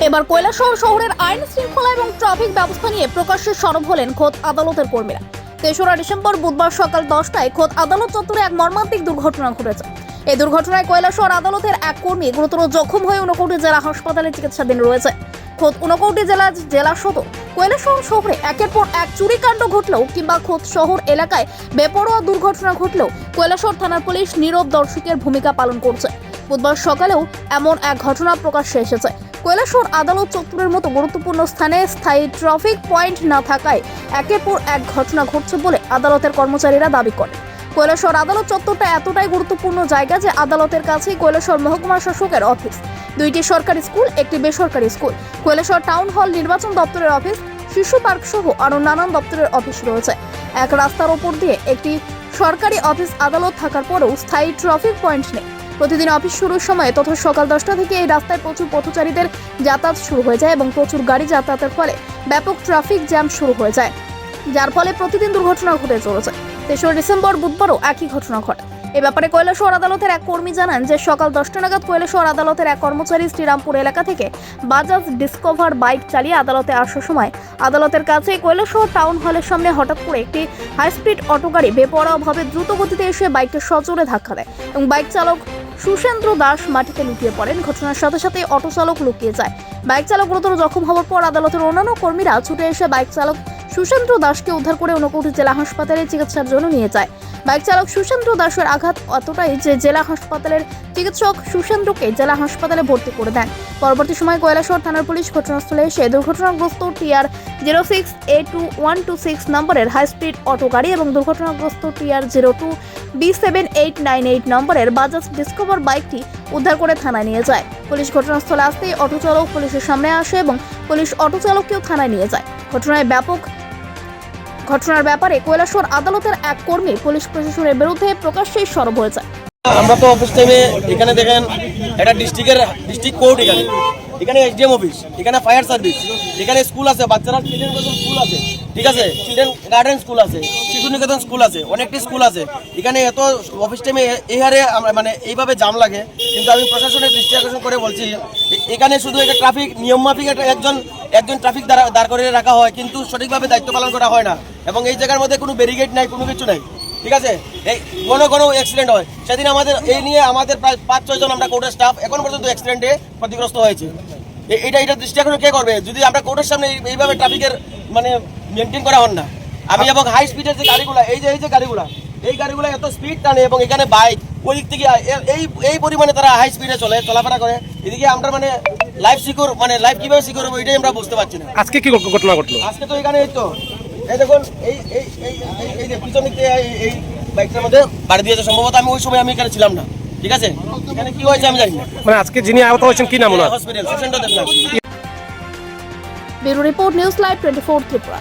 এবার কৈলাসহর শহরের আইন শৃঙ্খলা এবং ট্রাফিক ব্যবস্থা নিয়ে প্রকাশ্যে সরব হলেন খোদ আদালতের কর্মীরা। ৩রা ডিসেম্বর বুধবার সকাল 10টায় খোদ আদালত চত্বরে এক মর্মান্তিক দুর্ঘটনা ঘটেছে। এই দুর্ঘটনায় কৈলাসহর আদালতের এক কর্মী গুরুতর জখম হয়ে ঊনকোটি জেলা হাসপাতালে চিকিৎসাধীন রয়েছে। খোদ ঊনকোটি জেলা সদর কৈলাসহর শহরে একের পর এক চুরিকাণ্ড ঘটলেও কিংবা খোদ শহর এলাকায় বেপরোয়া দুর্ঘটনা ঘটলেও কৈলাসহর থানার পুলিশ নীরব দর্শকের ভূমিকা পালন করছে। বুধবার সকালেও এমন এক ঘটনা প্রকাশ্যে এসেছে। কৈলাসহর আদালত চত্বরের মতো গুরুত্বপূর্ণ স্থানে স্থায়ী ট্রাফিক পয়েন্ট না থাকায় একের পর এক ঘটনা ঘটছে বলে আদালতের কর্মচারীরা দাবি করেন। কৈলাসহর আদালত চত্বরটা এতটাই গুরুত্বপূর্ণ জায়গা যে আদালতের কাছেই কৈলাসহর মহকুমা শাসকের অফিস, 2টি সরকারি স্কুল, একটি বেসরকারি স্কুল, কৈলাসহর টাউন হল, নির্বাচন দপ্তরের অফিস, শিশু পার্ক সহ আরও নানান দপ্তরের অফিস রয়েছে। এক রাস্তার ওপর দিয়ে একটি সরকারি অফিস আদালত থাকার পরেও স্থায়ী ট্রাফিক পয়েন্ট নেই। প্রতিদিন অফিস শুরুর সময় তথা সকাল 10টা থেকে এই রাস্তায় প্রচুর পথচারীদের যাতায়াত শুরু হয়ে যায় এবং প্রচুর গাড়ি যাতায়াতের ফলে ব্যাপক ট্রাফিক জ্যাম শুরু হয়ে যায়, যার ফলে প্রতিদিন দুর্ঘটনা ঘটে চলেছে। ৩রা ডিসেম্বর বুধবারও একই ঘটনা ঘটে। এ ব্যাপারে কৈলাসহর আদালতের এক কর্মী জানান যে সকাল 10টা নাগাদ কৈলাসহর আদালতের এক কর্মচারী শ্রীরামপুর এলাকা থেকে বাজাজ ডিসকভার বাইক চালিয়ে আদালতে আসার সময় আদালতের কাছে কৈলাসহর টাউন হলের সামনে হঠাৎ করে একটি হাই স্পিড অটো গাড়ি বেপরোয়াভাবে দ্রুত গতিতে এসে বাইককে সজোরে ধাক্কা দেয় এবং বাইক চালক সুশেন্দ্র দাস মাটিতে লুটিয়ে পড়েন। ঘটনার সাথে সাথে অটো চালক লুকিয়ে যায়। বাইক চালক গুরুতর জখম হওয়ার পর আদালতের অন্যান্য কর্মীরা ছুটে এসে বাইক চালক সুশেন্দ্র দাসকে উদ্ধার করে ঊনকোটি জেলা হাসপাতালে চিকিৎসার জন্য নিয়ে যায়। বাইক চালক সুশেন্দ্র দাসের আঘাত এতটাই যে জেলা হাসপাতালের চিকিৎসক সুশেন্দ্রকে জেলা হাসপাতালে ভর্তি করে দেন। পরবর্তী সময় কৈলাসহর থানার পুলিশ ঘটনাস্থলে এসে দুর্ঘটনাগ্রস্ত TR 06A2126 নম্বরের হাই স্পিড অটো গাড়ি এবং দুর্ঘটনাগ্রস্ত TR 02B7898 নম্বরের বাজাজ ডিসকভার বাইকটি উদ্ধার করে থানায় নিয়ে যায়। পুলিশ ঘটনাস্থলে আসতেই অটো চালক পুলিশের সামনে আসে এবং পুলিশ অটো চালককেও থানায় নিয়ে যায়। ঘটনার ব্যাপারে কৈলাসহর আদালতের এক কর্মী পুলিশ প্রশাসনের বিরুদ্ধে প্রকাশ্যেই সরব হয়েছে। আমরা তো অফিস টাইমে এখানে দেখেন এটা ডিস্ট্রিক্ট কোর্ট, এখানে SDM অফিস, এখানে ফায়ার সার্ভিস, এখানে স্কুল আছে, বাচ্চারা চিলড্রেন স্কুল আছে, ঠিক আছে, চিলড্রেন গার্ডেন স্কুল আছে, শিশু নিকেতন স্কুল আছে, অনেকটি স্কুল আছে। এখানে এত অফিস টাইমে এই হারে মানে এইভাবে জাম লাগে। কিন্তু আমি প্রশাসনের দৃষ্টি আকর্ষণ করে বলছি, এখানে শুধু একটা ট্রাফিক নিয়ম মাফিক একজন ট্রাফিক দাঁড় করে রাখা হয়, কিন্তু সঠিকভাবে দায়িত্ব পালন করা হয় না। এবং এই জায়গার মধ্যে কোনো ব্যারিকেড নাই, কোনো কিছু নাই, ঠিক আছে। এই কোনো অ্যাক্সিডেন্ট হয়, সেদিন আমাদের এই নিয়ে আমাদের প্রায় 5-6 জন আমরা কোর্টের স্টাফ এখন পর্যন্ত অ্যাক্সিডেন্টে ক্ষতিগ্রস্ত হয়েছে। এটা দৃষ্টি আকর্ষণ কে করবে যদি আমরা কোর্টের সামনে এইভাবে ট্রাফিকের মানে মেনটেন করা হন না। আমি এবং হাই স্পিডের যে গাড়িগুলো এই যে গাড়িগুলো এত স্পিড টানে এবং এখানে বাইক ওই দিক থেকে এই পরিমাণে তারা হাই স্পিডে চলাফেরা করে, এদিকে আমরা মানে লাইফ কিভাবে সিকিউর হবে এটাই আমরা বুঝতে পারছি না। আজকে কি ঘটনা ঘটলো? আজকে তো এখানে এই দেখুন এই যে পিছন দিক থেকে এই বাইকটার মধ্যে বাড়ি দিয়েছে সম্ভবত। আমি ওই সময় এখানে ছিলাম না, ঠিক আছে। এখানে কি হয়েছে আমি জানি না। মানে আজকে যিনি আহত হয়েছেন কি নাম ওনার? Hospital Sushendra Debnath. Bureau report, news live 24 Tripura.